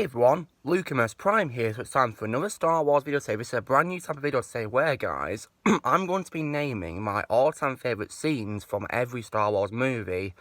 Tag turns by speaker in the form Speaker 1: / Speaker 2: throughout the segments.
Speaker 1: Hey everyone, Lucamus Prime here, so it's time for another Star Wars video today. This is a brand new type of video today where, guys, I'm going to be naming my all-time favourite scenes from every Star Wars movie,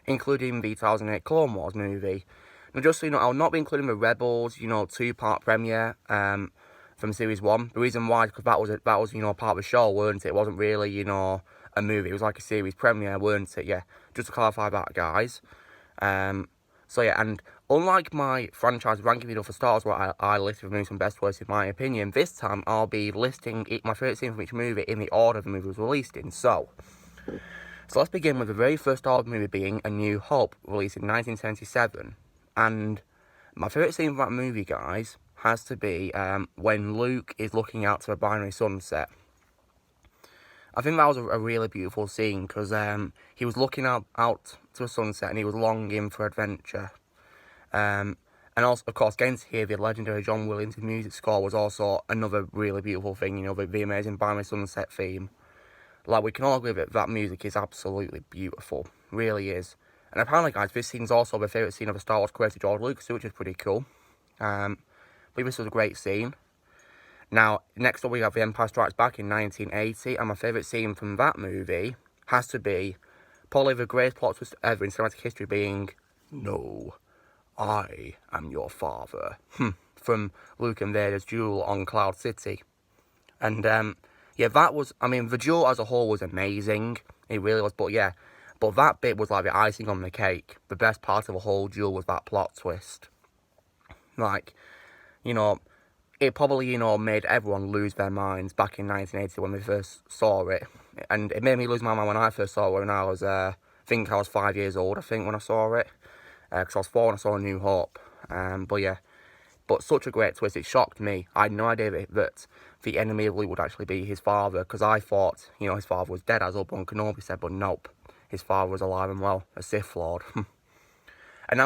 Speaker 1: including the 2008 Clone Wars movie. Now, just so you know, I'll not be including the Rebels, two-part premiere from Series 1. The reason why is because that was part of the show, weren't it? It wasn't really, a movie. It was like a series premiere, weren't it? Yeah, just to clarify that, guys. So yeah, and unlike my franchise ranking video for Star Wars, where I listed the movies from best to worst in my opinion, this time I'll be listing my favourite scene from each movie in the order the movie was released in. So let's begin with the very first Star Wars movie being A New Hope, released in 1977. And my favourite scene from that movie, guys, has to be when Luke is looking out to a binary sunset. I think that was a really beautiful scene because he was looking out to a sunset and he was longing for adventure. And also, of course, getting to hear the legendary John Williams' music score was also another really beautiful thing, the amazing binary sunset theme. Like, we can all agree that music is absolutely beautiful, really is. And apparently, guys, this scene's also my favourite scene of a Star Wars creator, George Lucas, which is pretty cool. But this was a great scene. Now, next up we have The Empire Strikes Back in 1980, and my favourite scene from that movie has to be probably the greatest plot twist ever in cinematic history being, "No, I am your father," from Luke and Vader's duel on Cloud City. And, yeah, the duel as a whole was amazing, it really was, but that bit was like the icing on the cake. The best part of the whole duel was that plot twist. Like, it probably, made everyone lose their minds back in 1980 when we first saw it. And it made me lose my mind when I first saw it when I was, I think I was 5 years old, when I saw it. Because I was 4 when I saw A New Hope. But such a great twist, it shocked me. I had no idea that the enemy of Luke would actually be his father, because I thought, his father was dead, as Obi-Wan Kenobi said, but nope. His father was alive and well, a Sith Lord. And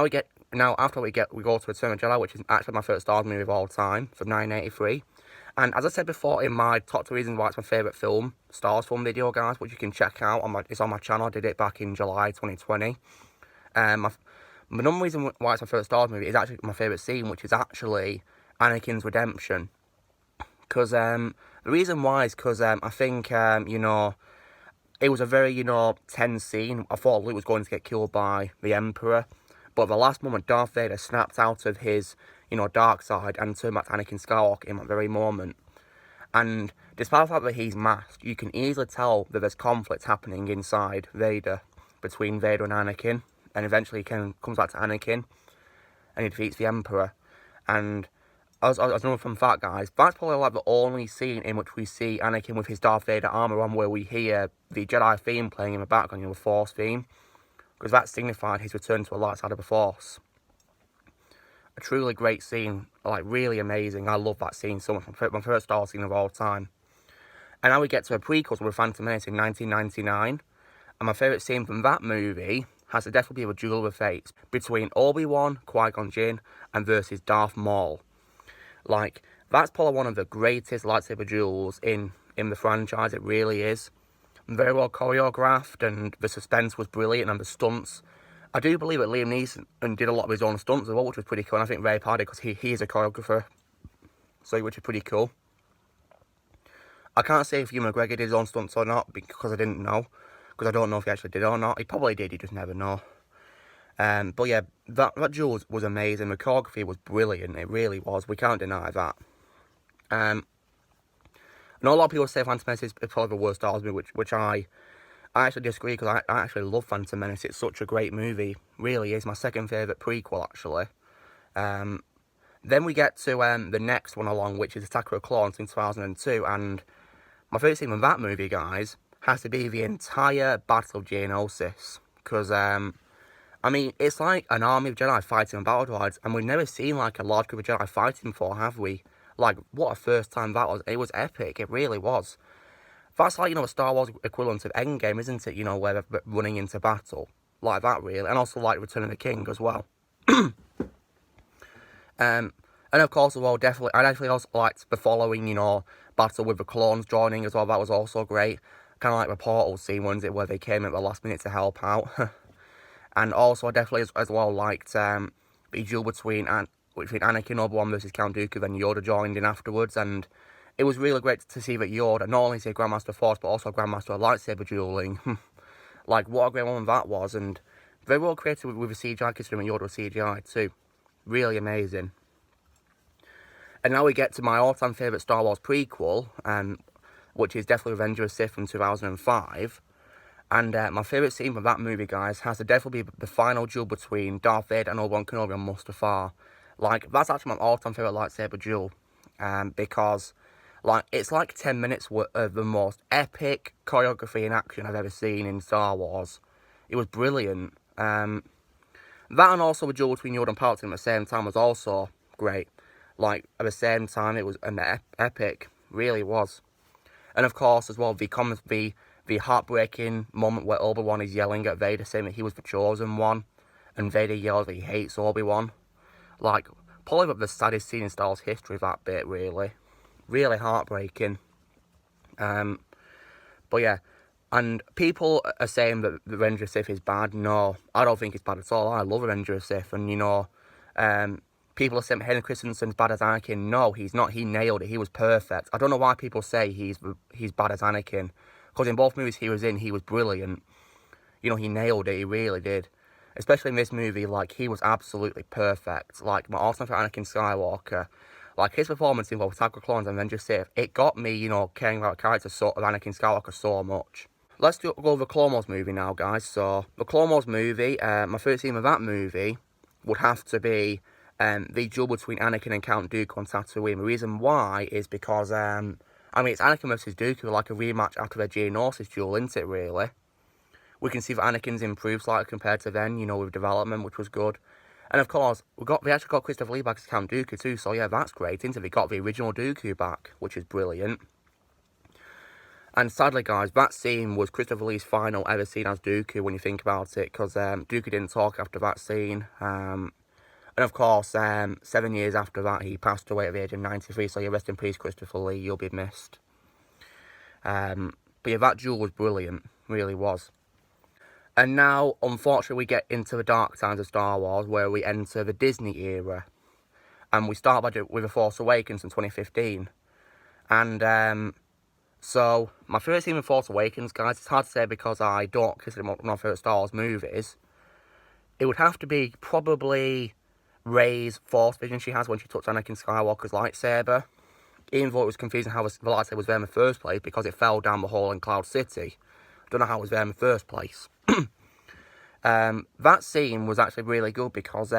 Speaker 1: after we go to Return of the Jedi, which is actually my first Star Wars movie of all time, from 1983. And as I said before in my top 2 reasons why it's my favourite film, Star Wars film video, guys, which you can check out, it's on my channel, I did it back in July 2020. The number reason why it's my favourite Star Wars movie is actually my favourite scene, which is actually Anakin's redemption. Because, the reason why is because, I think, it was a very, tense scene. I thought Luke was going to get killed by the Emperor. But at the last moment, Darth Vader snapped out of his, dark side and turned back to Anakin Skywalker in that very moment. And despite the fact that he's masked, you can easily tell that there's conflict happening inside Vader, between Vader and Anakin. And eventually he comes back to Anakin, and he defeats the Emperor. And as another fun fact, guys, that's probably like the only scene in which we see Anakin with his Darth Vader armor on, where we hear the Jedi theme playing in the background, the Force theme. Because that signified his return to a light side of the Force. A truly great scene, like really amazing. I love that scene so much. My first Star Wars scene of all time. And now we get to a prequel with Phantom Menace in 1999. And my favourite scene from that movie has to definitely be a duel of the fates between Obi-Wan, Qui-Gon Jinn, and versus Darth Maul. Like, that's probably one of the greatest lightsaber duels in the franchise. It really is. Very well choreographed, and the suspense was brilliant, and the stunts. I do believe that Liam Neeson did a lot of his own stunts as well, which was pretty cool, and I think very proud of it because he is a choreographer, so which is pretty cool. I can't say if Ewan McGregor did his own stunts or not, because I didn't know, because I don't know if he actually did or not. He probably did, you just never know. But yeah, that duel was amazing. The choreography was brilliant, it really was, we can't deny that. I know a lot of people say Phantom Menace is probably the worst Star Wars movie, which I actually disagree, because I actually love Phantom Menace. It's such a great movie. Really is my second favourite prequel, actually. Then we get to the next one along, which is Attack of the Clones in 2002. And my favourite scene from that movie, guys, has to be the entire Battle of Geonosis. Because, it's like an army of Jedi fighting on battle droids. And we've never seen, like, a large group of Jedi fighting before, have we? Like, what a first time that was. It was epic, it really was. That's like, a Star Wars equivalent of Endgame, isn't it? Where they're running into battle. Like that, really. And also, like, Return of the King as well. And of course, as well, I definitely also liked the following, battle with the clones joining as well. That was also great. Kind of like the Portal scene, wasn't it? Where they came at the last minute to help out. And also, I definitely as well liked the duel between between Anakin, Obi-Wan versus Count Dooku, then Yoda joined in afterwards, and it was really great to see that Yoda not only is a Grandmaster Force, but also a Grandmaster of lightsaber dueling. Like, what a great moment that was, and very well created with the CGI, considering Yoda was CGI too. Really amazing. And now we get to my all-time favourite Star Wars prequel, which is definitely Revenge of the Sith from 2005. And my favourite scene from that movie, guys, has to definitely be the final duel between Darth Vader and Obi-Wan Kenobi on Mustafar. Like, that's actually my all-time favourite lightsaber duel. Because, like, it's like 10 minutes of the most epic choreography and action I've ever seen in Star Wars. It was brilliant. That and also the duel between Yoda and Palpatine at the same time was also great. Like, at the same time, it was an epic. Really was. And of course, as well, the heartbreaking moment where Obi-Wan is yelling at Vader, saying that he was the chosen one, and Vader yells that he hates Obi-Wan. Like, probably the saddest scene in Star Wars history, that bit, really. Really heartbreaking. But yeah, and people are saying that Revenge of the Sith is bad. No, I don't think it's bad at all. I love Revenge of the Sith, and, you know, people are saying Hayden Christensen's bad as Anakin. No, he's not. He nailed it. He was perfect. I don't know why people say he's bad as Anakin. Because in both movies he was in, he was brilliant. You know, he nailed it. He really did. Especially in this movie, like, he was absolutely perfect. Like, my all-time favorite Anakin Skywalker. Like, his performance in both Attack of the Clones and Revenge of the Sith, it got me, you know, caring about the character of Anakin Skywalker so much. Let's go over the Clone Wars movie now, guys. So, the Clone Wars movie, my favourite scene of that movie would have to be the duel between Anakin and Count Dooku on Tatooine. The reason why is because, I mean, it's Anakin versus Dooku, like a rematch after their Geonosis duel, isn't it, really? We can see that Anakin's improved slightly compared to then, you know, with development, which was good. And of course, we actually got Christopher Lee back as Count Dooku too, so yeah, that's great, isn't it? We got the original Dooku back, which is brilliant. And sadly, guys, that scene was Christopher Lee's final ever scene as Dooku, when you think about it, because Dooku didn't talk after that scene. And of course, 7 years after that, he passed away at the age of 93, so yeah, rest in peace, Christopher Lee, you'll be missed. But yeah, that duel was brilliant, really was. And now, unfortunately, we get into the dark times of Star Wars, where we enter the Disney era. And we start with The Force Awakens in 2015. And, so, my favourite scene in Force Awakens, guys, it's hard to say because I don't consider it one of my favourite Star Wars movies. It would have to be probably Rey's Force vision she has when she touched Anakin Skywalker's lightsaber. Even though it was confusing how the lightsaber was there in the first place, because it fell down the hole in Cloud City. Don't know how it was there in the first place. That scene was actually really good because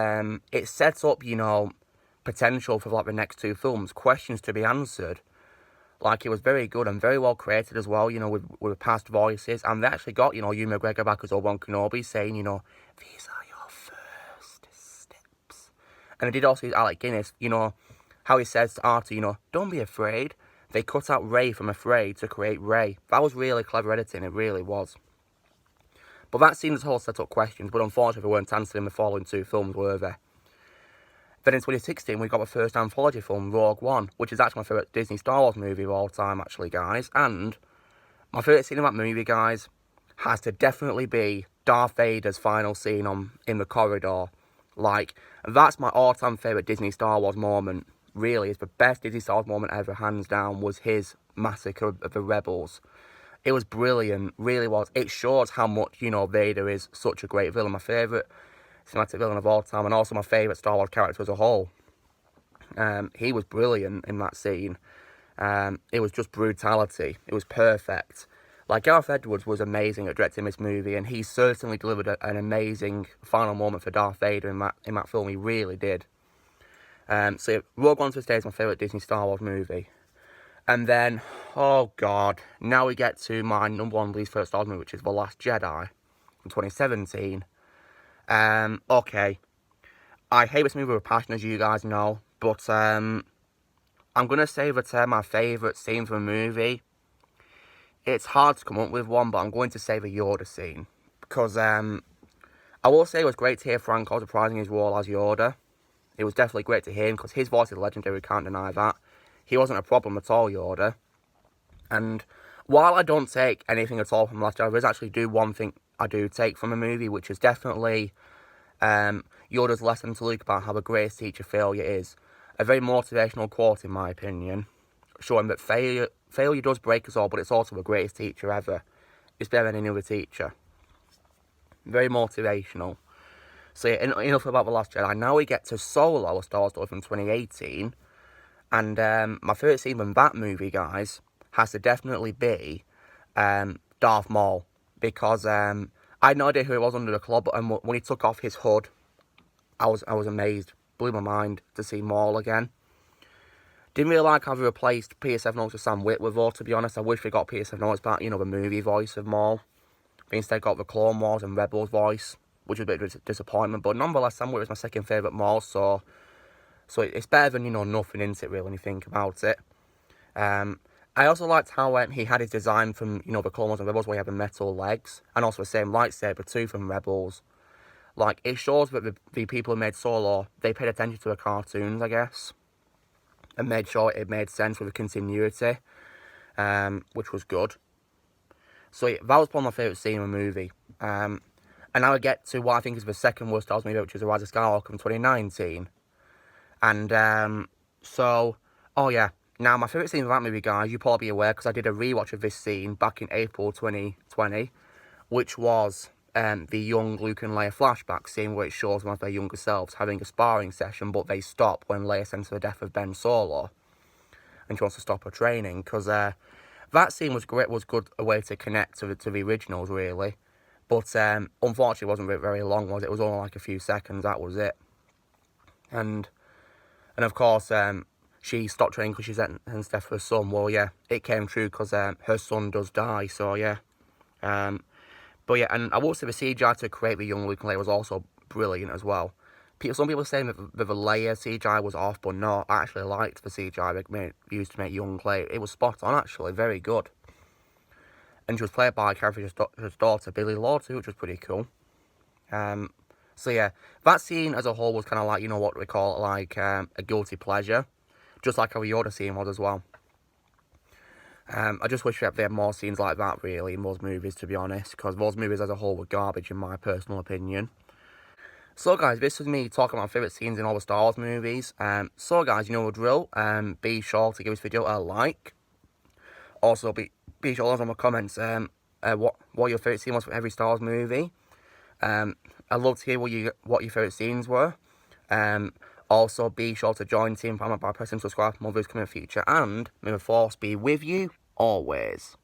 Speaker 1: it sets up, you know, potential for like the next 2 films, questions to be answered. Like, it was very good and very well created as well, you know, with past voices. And they actually got, you know, Ewan McGregor back as Obi-Wan Kenobi, saying, you know, these are your first steps. And they did also use Alec Guinness, you know, how he says to Arthur, you know, don't be afraid. They cut out Rey from afraid to create Rey. That was really clever editing, it really was. But that scene as a whole set up questions, but unfortunately they weren't answered in the following 2 films, were they? Then in 2016, we got the first anthology film, Rogue One, which is actually my favourite Disney Star Wars movie of all time, actually, guys. And my favourite scene in that movie, guys, has to definitely be Darth Vader's final scene in the corridor. Like, that's my all-time favourite Disney Star Wars moment. Really, it's the best Disney Star Wars moment ever, hands down, was his massacre of the rebels. It was brilliant, really was. It shows how much, you know, Vader is such a great villain. My favourite cinematic villain of all time, and also my favourite Star Wars character as a whole. He was brilliant in that scene. It was just brutality. It was perfect. Like, Gareth Edwards was amazing at directing this movie, and he certainly delivered an amazing final moment for Darth Vader in that film. He really did. So Rogue One to this day is my favourite Disney Star Wars movie. And then, oh god, now we get to my number 1 least favourite Star Wars movie, which is The Last Jedi from 2017. Okay, I hate this movie with a passion, as you guys know, but I'm going to say that my favourite scene from the movie, it's hard to come up with one, but I'm going to say the Yoda scene, because I will say it was great to hear Frank Oz reprising his role as Yoda. It was definitely great to hear him, because his voice is legendary, we can't deny that. He wasn't a problem at all, Yoda. And while I don't take anything at all from Last Jedi, I actually do one thing I do take from the movie, which is definitely Yoda's lesson to Luke about how the greatest teacher failure is. A very motivational quote in my opinion, showing that failure does break us all, but it's also the greatest teacher ever. It's better than any other teacher. Very motivational. So yeah, enough about The Last Jedi. Now we get to Solo, a Star Wars story from 2018. And my favourite scene from that movie, guys, has to definitely be Darth Maul. Because I had no idea who it was under the claw, but when he took off his hood, I was amazed. Blew my mind to see Maul again. Didn't really like how they replaced Peter Seven with Sam Witwer, though, to be honest. I wish we got Peter Seven back, the movie voice of Maul. But instead got the Clone Wars and Rebels voice, which was a bit of a disappointment. But nonetheless, Sam Witwer is my second favourite Maul, so it's better than, nothing, isn't it, really, when you think about it. I also liked how he had his design from, the Clone Wars and Rebels, where he had the metal legs, and also the same lightsaber, too, from Rebels. Like, it shows that the people who made Solo, they paid attention to the cartoons, I guess, and made sure it made sense with the continuity, which was good. So yeah, that was probably my favourite scene in the movie. And now I get to what I think is the second worst Star Wars movie, which is The Rise of Skywalker from 2019. And, oh yeah, now my favourite scene of that movie, guys, you'll probably be aware, because I did a rewatch of this scene back in April 2020, which was the young Luke and Leia flashback scene, where it shows one of their younger selves having a sparring session, but they stop when Leia senses the death of Ben Solo, and she wants to stop her training, because that scene was great, was good, a way to connect to the originals, really. But unfortunately, it wasn't very long, was it? It was only like a few seconds, that was it. And of course, she stopped training because she sentenced death for her son. Well, yeah, it came true because her son does die, so yeah. But yeah, and I will say the CGI to create the young Luke and Leia was also brilliant as well. Some people are saying that the Leia CGI was off, but no, I actually liked the CGI they used to make young Leia. It was spot on, actually, very good. And she was played by Carrie Fisher's daughter, Billie Lourd, too, which was pretty cool. So yeah, that scene as a whole was kind of like, what we call it, like a guilty pleasure. Just like how the Yoda scene was as well. I just wish they had more scenes like that, really, in those movies, to be honest. Because those movies as a whole were garbage, in my personal opinion. So guys, this was me talking about my favourite scenes in all the Star Wars movies. So guys, you know the drill. Be sure to give this video a like. Also, be sure to leave in my comments what your favourite scene was for every Star Wars movie. I'd love to hear what your favourite scenes were. Also, be sure to join Team Family by pressing subscribe for more videos coming in the future. And may the Force be with you always.